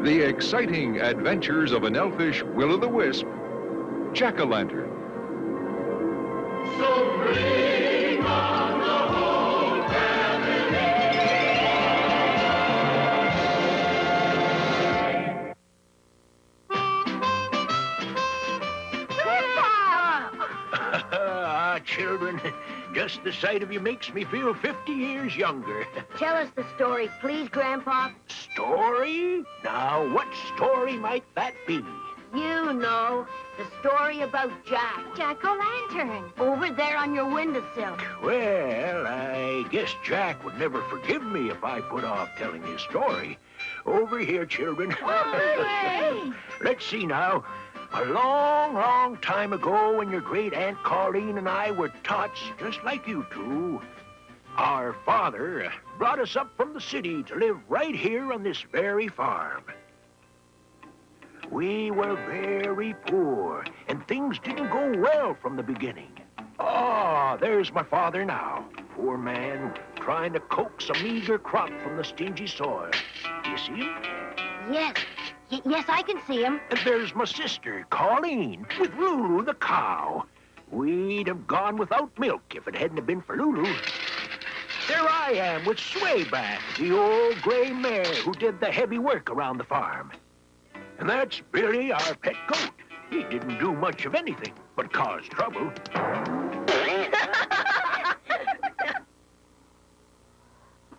The exciting adventures of an elfish will-o'-the-wisp, jack-o'-lantern. So bring on the whole family. Children, just the sight of you makes me feel 50 years younger. Tell us the story, please, Grandpa. Story? Now, what story might that be? You know, the story about Jack. Jack-o'-lantern. Over there on your windowsill. Well, I guess Jack would never forgive me if I put off telling his story. Over here, children. Hey! Let's see now. A long, long time ago, when your great-aunt Colleen and I were tots just like you two, our father brought us up from the city to live right here on this very farm. We were very poor, and things didn't go well from the beginning. Ah, there's my father now. Poor man, trying to coax a meager crop from the stingy soil. Do you see him? Yes. Yes, I can see him. And there's my sister, Colleen, with Lulu the cow. We'd have gone without milk if it hadn't have been for Lulu. There I am with Swayback, the old gray mare who did the heavy work around the farm. And that's Billy, our pet goat. He didn't do much of anything but cause trouble.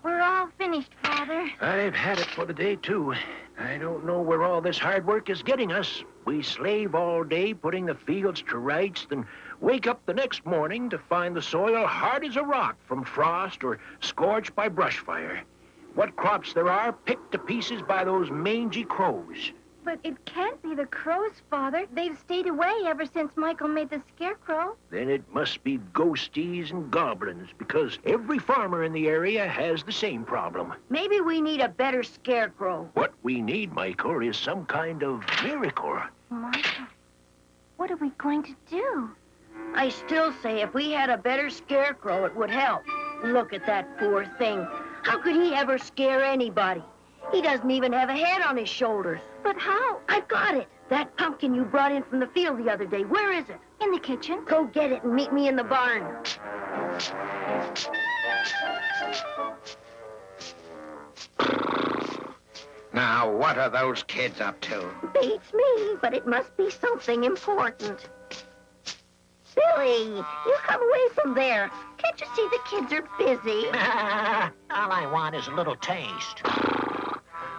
We're all finished, Father. I've had it for the day, too. I don't know where all this hard work is getting us. We slave all day putting the fields to rights, then wake up the next morning to find the soil hard as a rock from frost or scorched by brush fire. What crops there are picked to pieces by those mangy crows. But it can't be the crows, Father. They've stayed away ever since Michael made the scarecrow. Then it must be ghosties and goblins, because every farmer in the area has the same problem. Maybe we need a better scarecrow. What we need, Michael, is some kind of miracle. Michael, what are we going to do? I still say if we had a better scarecrow, it would help. Look at that poor thing. How could he ever scare anybody? He doesn't even have a head on his shoulders. But how? I've got it. That pumpkin you brought in from the field the other day, where is it? In the kitchen. Go get it and meet me in the barn. Now, what are those kids up to? Beats me, but it must be something important. Billy, you come away from there. Can't you see the kids are busy? All I want is a little taste.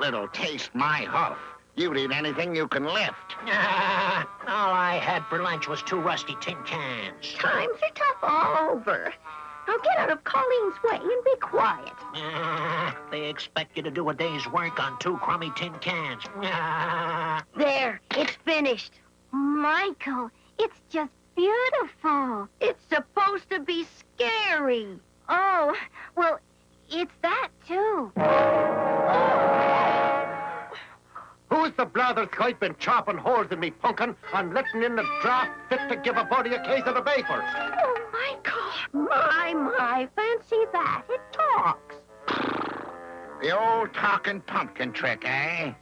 Little taste my huff. You'd eat anything you can lift. All I had for lunch was 2 rusty tin cans. Times are tough all over. Now get out of Colleen's way and be quiet. They expect you to do a day's work on 2 crummy tin cans. There, it's finished. Michael, it's just beautiful. It's supposed to be scary. Oh, well, it's that, too. Who's the blather kite been chopping holes in me punkin and letting in the draft fit to give a body a case of the vapors? Oh, Michael. My, fancy that. It talks. The old talking pumpkin trick, eh?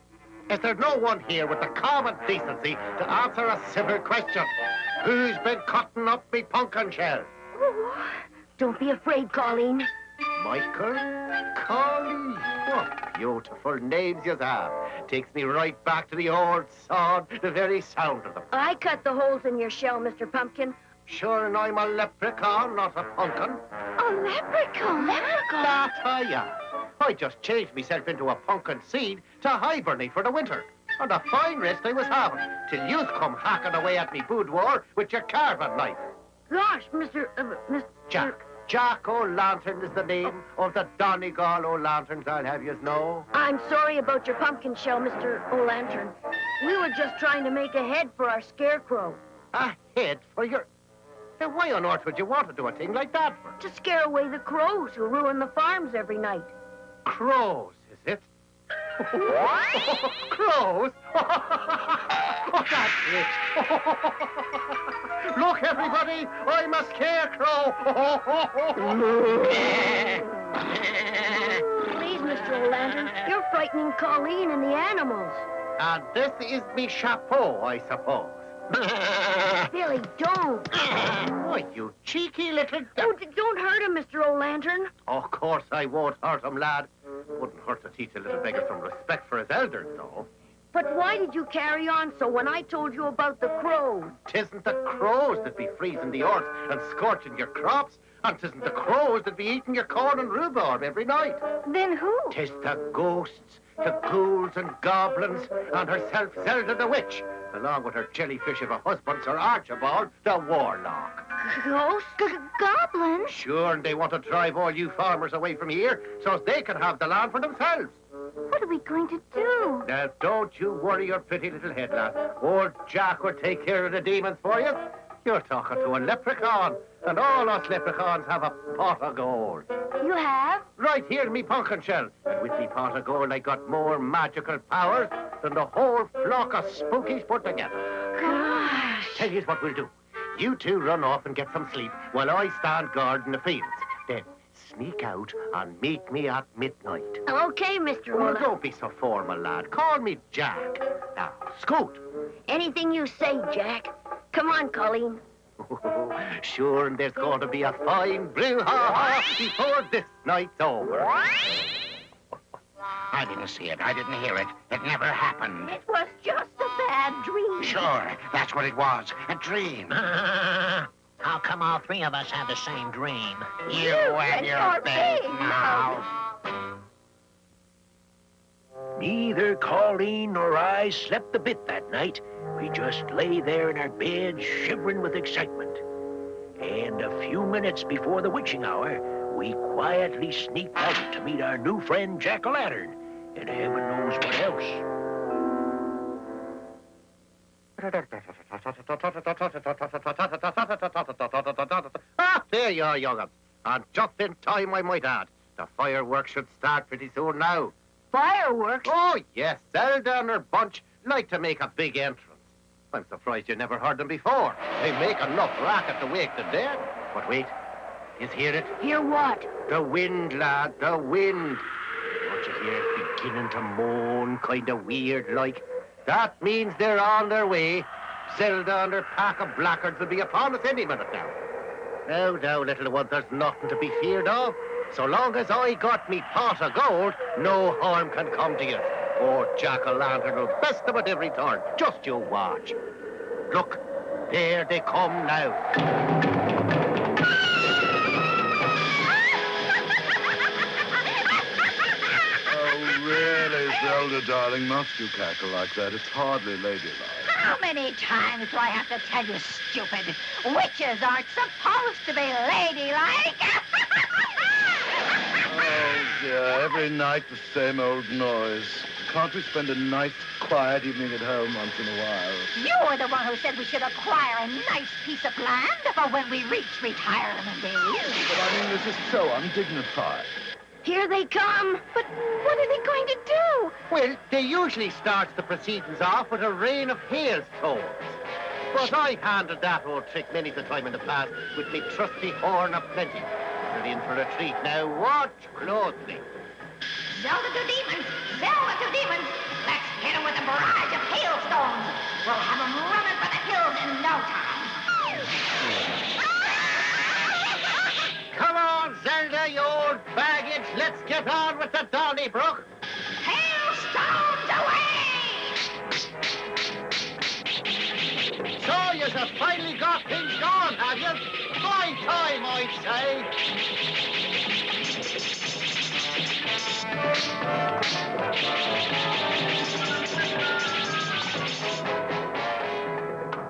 Is there no one here with the common decency to answer a civil question? Who's been cutting up me pumpkin shell? Oh, don't be afraid, Colleen. Michael? Colleen? What beautiful names you have. Takes me right back to the old sod, the very sound of them. I cut the holes in your shell, Mr. Pumpkin. Sure, and I'm a leprechaun, not a pumpkin. A leprechaun? That's ya. I just changed myself into a pumpkin seed to hibernate for the winter. And a fine rest I was having, till you come hacking away at me boudoir with your carving knife. Gosh, Mr. Jack. Jack O'Lantern is the name of the Donegal O'Lanterns, I'll have you know. I'm sorry about your pumpkin shell, Mr. O'Lantern. We were just trying to make a head for our scarecrow. A head for your... Then why on earth would you want to do a thing like that for? To scare away the crows who ruin the farms every night. Crows, is it? Crows? Oh, that's it. Look, everybody, I'm a scarecrow. Please, Mr. O'Lantern, you're frightening Colleen and the animals. And this is me chapeau, I suppose. Billy, don't. Oh, you cheeky little... Don't hurt him, Mr. O'Lantern. Of course I won't hurt him, lad. Wouldn't hurt to teach a little beggar some respect for his elders, though. But why did you carry on so when I told you about the crows? 'Tisn't the crows that be freezing the earth and scorching your crops, and 'tisn't the crows that be eating your corn and rhubarb every night. Then who? 'Tis the ghosts, the ghouls and goblins, and herself Zelda the witch, along with her jellyfish of a husband, Sir Archibald the warlock. Ghosts? Goblins? Sure, and they want to drive all you farmers away from here so they can have the land for themselves. What are we going to do? Now, don't you worry your pretty little head, lad. Old Jack will take care of the demons for you. You're talking to a leprechaun, and all us leprechauns have a pot of gold. You have? Right here in me pumpkin shell. And with me pot of gold, I got more magical powers than the whole flock of spookies put together. Gosh. Tell you what we'll do. You two run off and get some sleep while I stand guard in the fields. Then sneak out and meet me at midnight. Okay, Mr. Well, O'Lantern. don't be so formal, lad. Call me Jack. Now, scoot. Anything you say, Jack. Come on, Colleen. Sure, and there's going to be a fine brouhaha before this night's over. I didn't see it. I didn't hear it. It never happened. It was just a bad dream. Sure, that's what it was. A dream. How come all three of us have the same dream? You and your big mouth. Neither Colleen nor I slept a bit that night. We just lay there in our beds, shivering with excitement. And a few minutes before the witching hour, we quietly sneaked out to meet our new friend Jack-o'-lantern, and heaven knows what else. Ah, there you are, young'un. And just in time, I might add. The fireworks should start pretty soon now. Fireworks? Oh, yes, Zelda and her bunch like to make a big entrance. I'm surprised you never heard them before. They make enough racket to wake the dead. But wait, you hear it? Hear what? The wind, lad, the wind. Don't you hear it beginning to moan, kind of weird like? That means they're on their way. Zelda and her pack of blackguards will be upon us any minute now. Now, little one, there's nothing to be feared of. So long as I got me pot of gold, no harm can come to you. Oh, Jack-o'-lantern will best them at every turn. Just you watch. Look, there they come now. Oh, really, Zelda, darling, must you cackle like that? It's hardly ladylike. How many times do I have to tell you, stupid? Witches aren't supposed to be ladylike. Oh, dear, every night the same old noise. Can't we spend a nice, quiet evening at home once in a while? You were the one who said we should acquire a nice piece of land for when we reach retirement age. But I mean, this is so undignified. Here they come. But what are they going to do? Well, they usually start the proceedings off with a rain of hailstones. But I've handled that old trick many a time in the past with me trusty horn of plenty. We're in for a treat now. Watch closely. Zelda to demons! Zelda to demons! Let's hit them with a barrage of hailstones. We'll have them running for the hills in no time. Come on, Zelda, you old baggage. Let's get on with the Donnybrook. Hailstones away! So you have finally got things going, have you? My time, I'd say.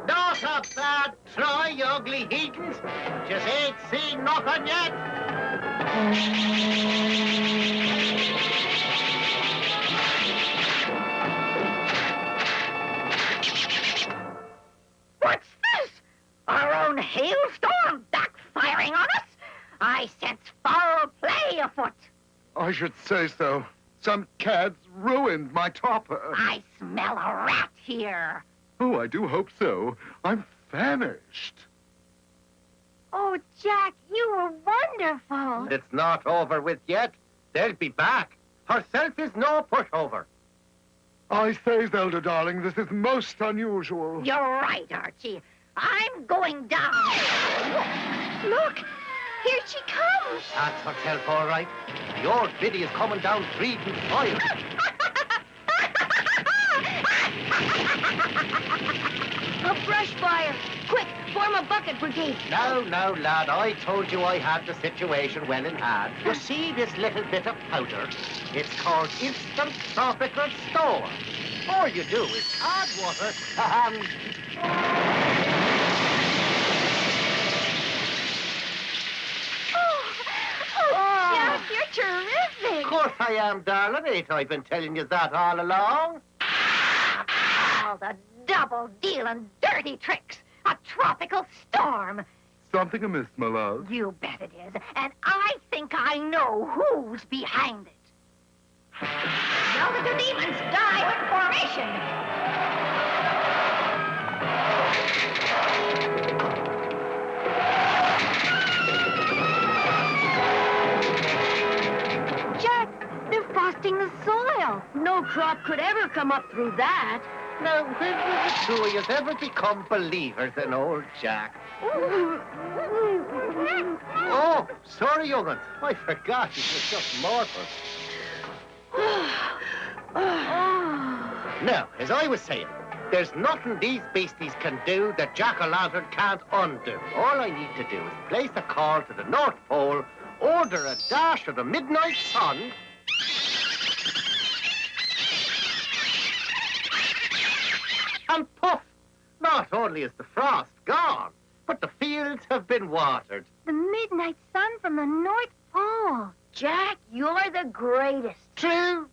Not a bad try, you ugly heathens. Just ain't seen nothing yet. What's this? Our own hailstorm backfiring on us? I sense foul play afoot. I should say so. Some cad's ruined my topper. I smell a rat here. Oh, I do hope so. I'm famished. Oh, Jack, you were wonderful. It's not over with yet. They'll be back. Herself is no pushover. I say, Zelda, darling, this is most unusual. You're right, Archie. I'm going down. Look, here she comes. That's herself, all right. The old biddy is coming down breathing fire. A brush fire! Quick, form a bucket brigade. No, lad, I told you I had the situation well in hand. You see this little bit of powder? It's called instant tropical storm. All you do is add water and... Jack, you're terrific. Of course I am, darling. Ain't I been telling you that all along? All the double-dealing dirty tricks. A tropical storm. Something amiss, my love. You bet it is. And I think I know who's behind it. Zelda the demons die in formation. Jack, they're frosting the soil. No crop could ever come up through that. Now, when will the two of you ever become believers in old Jack? Oh, sorry, young'un. I forgot it was just mortal. Now, as I was saying, there's nothing these beasties can do that Jack-o'-lantern can't undo. All I need to do is place a call to the North Pole, order a dash of the midnight sun, and poof! Not only is the frost gone, but the fields have been watered. The midnight sun from the North Pole. Jack, you're the greatest. True.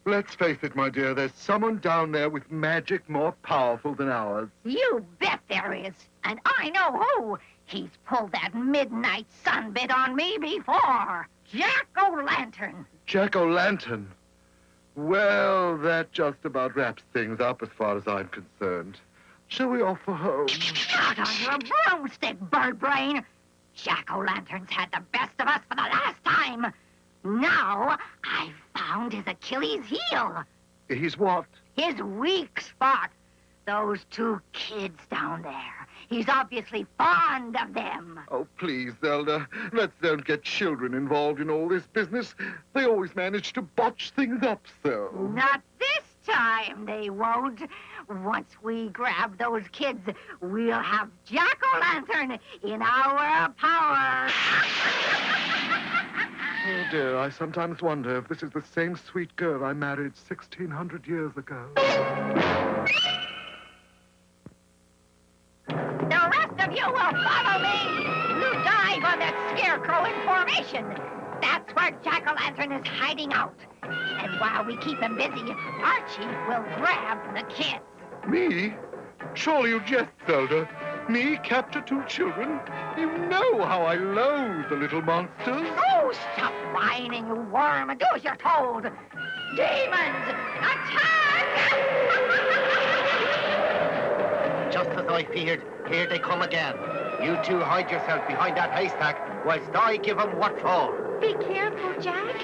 Let's face it, my dear, there's someone down there with magic more powerful than ours. You bet there is. And I know who. He's pulled that midnight sun bit on me before. Jack-o'-lantern. Jack-o'-lantern. Well, that just about wraps things up as far as I'm concerned. Shall we off for home? Not on your broomstick, bird brain. Jack-o'-lantern's had the best of us for the last time. Now, I've found his Achilles heel. He's what? His weak spot. Those two kids down there. He's obviously fond of them. Oh, please, Zelda. Let's don't get children involved in all this business. They always manage to botch things up so. Not this time, they won't. Once we grab those kids, we'll have Jack-o'-lantern in our power. Oh, dear, I sometimes wonder if this is the same sweet girl I married 1,600 years ago. The rest of you will follow me. You dive on that scarecrow in formation. That's where Jack-o'-lantern is hiding out. And while we keep him busy, Archie will grab the kids. Me? Surely you jest, Zelda. Me capture two children? You know how I loathe the little monsters. Oh, stop whining, you worm, and do as you're told. Demons, attack! Just as I feared, here they come again. You two hide yourself behind that haystack whilst I give them what for. Be careful, Jack.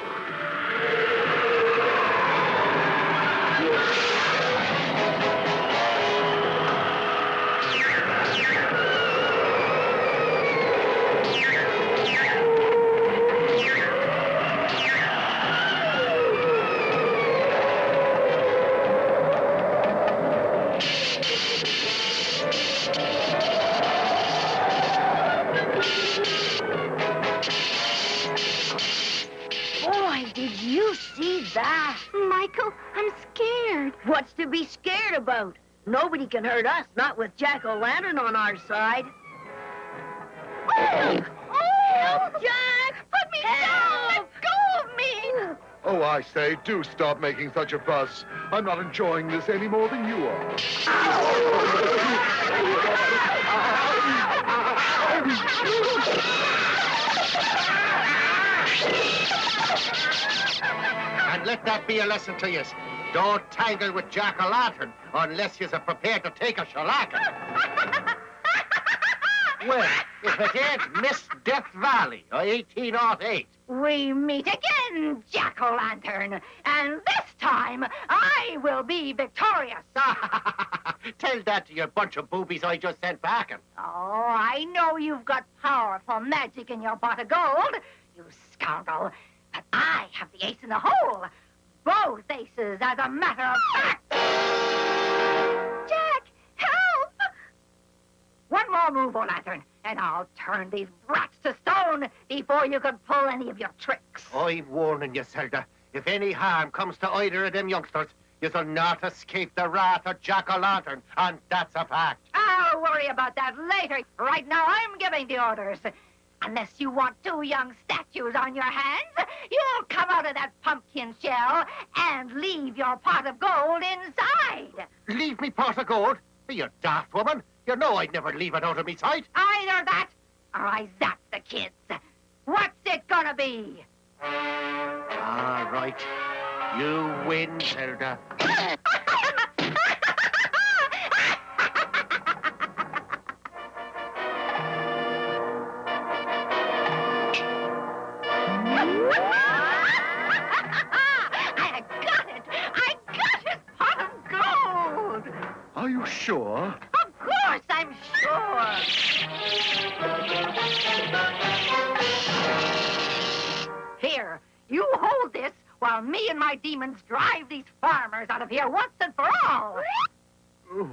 Boy, did you see that? Michael, I'm scared. What's to be scared about? Nobody can hurt us, not with Jack-o'-lantern on our side. Oh! Help, Jack! Put me down! Let go of me! Oh, I say, do stop making such a fuss. I'm not enjoying this any more than you are. And let that be a lesson to you. Don't tangle with Jack-o'-lantern unless you're prepared to take a shellacking. Well, if it ain't Miss Death Valley, 1808. We meet again, Jack-o'-lantern. And this time, I will be victorious. Tell that to your bunch of boobies I just sent packing. Oh, I know you've got powerful magic in your pot of gold, you scoundrel. But I have the ace in the hole. Both aces, as a matter of fact. Jack, help! One more move, O-Lantern, and I'll turn these brats to stone before you can pull any of your tricks. I'm warning you, Zelda. If any harm comes to either of them youngsters, you'll not escape the wrath of Jack-o'-lantern, and that's a fact. I'll worry about that later. Right now, I'm giving the orders. Unless you want two young statues on your hands, you'll come out of that pumpkin shell and leave your pot of gold inside. Leave me pot of gold? You daft woman. You know I'd never leave it out of me sight. Either that, or I zap the kids. What's it gonna be? All right. You win, Zelda. Are you sure? Of course, I'm sure. Here, you hold this while me and my demons drive these farmers out of here once and for all. Oh. All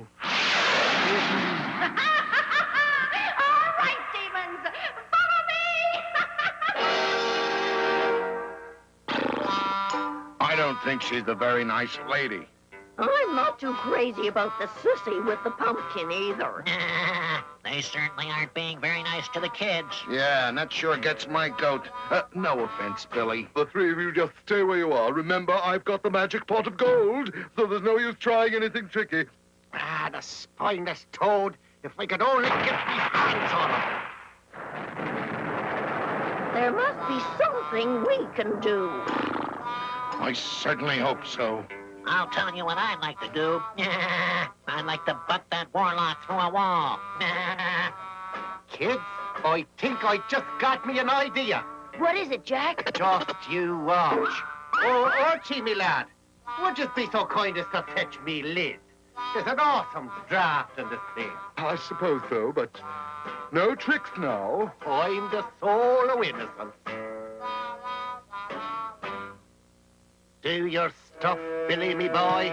right, demons, follow me. I don't think she's a very nice lady. I'm not too crazy about the sissy with the pumpkin either. They certainly aren't being very nice to the kids. Yeah, and that sure gets my goat. No offense, Billy. The three of you just stay where you are. Remember, I've got the magic pot of gold, so there's no use trying anything tricky. Ah, the spineless toad. If I could only get these hands on him. There must be something we can do. I certainly hope so. I'll tell you what I'd like to do. I'd like to butt that warlock through a wall. Kids, I think I just got me an idea. What is it, Jack? Just you watch. Oh, Archie, me lad, would you be so kind as to fetch me lid? There's an awesome draft in this thing. I suppose so, but no tricks now. I'm the soul of innocence. Do your stuff, Billy, me boy.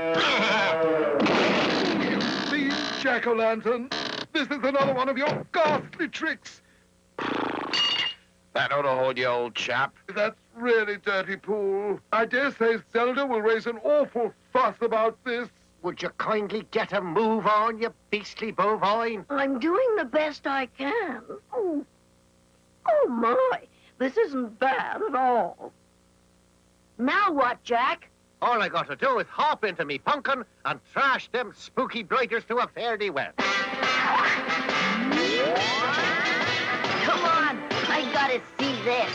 See, Jack-o'-lantern, this is another one of your ghastly tricks. That ought to hold you, old chap. That's really dirty, Pool. I dare say Zelda will raise an awful fuss about this. Would you kindly get a move on, you beastly bovine? I'm doing the best I can. Oh my, this isn't bad at all. Now what, Jack? All I got to do is hop into me pumpkin and thrash them spooky blighters to a fare-thee well. Come on, I gotta see this.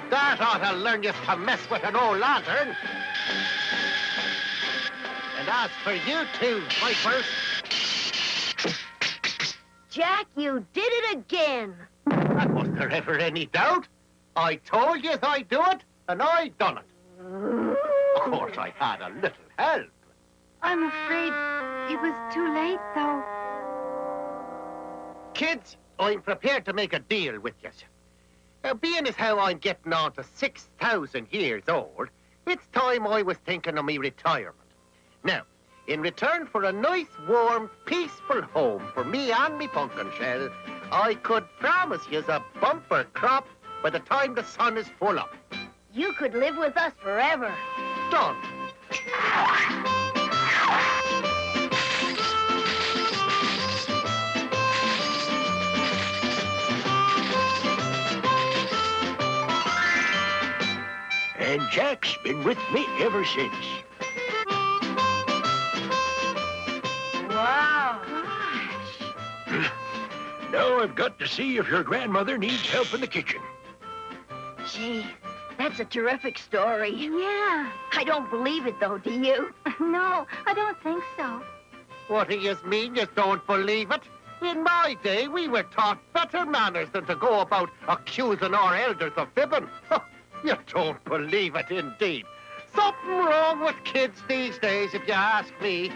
That ought to learn you to mess with an old lantern. And as for you two, vipers... Jack, you did it again. And was there ever any doubt? I told you I'd do it, and I done it. Of course, I had a little help. I'm afraid it was too late, though. Kids, I'm prepared to make a deal with you. Being as how I'm getting on to 6,000 years old, it's time I was thinking of me retirement. Now, in return for a nice, warm, peaceful home for me and me pumpkin shell, I could promise you a bumper crop by the time the sun is full up. You could live with us forever. Done. And Jack's been with me ever since. Wow. Now I've got to see if your grandmother needs help in the kitchen. Gee, That's a terrific story. Yeah. I don't believe it, though, do you? No, I don't think so. What do you mean you don't believe it? In my day, we were taught better manners than to go about accusing our elders of fibbing. You don't believe it, indeed. Something wrong with kids these days, if you ask me.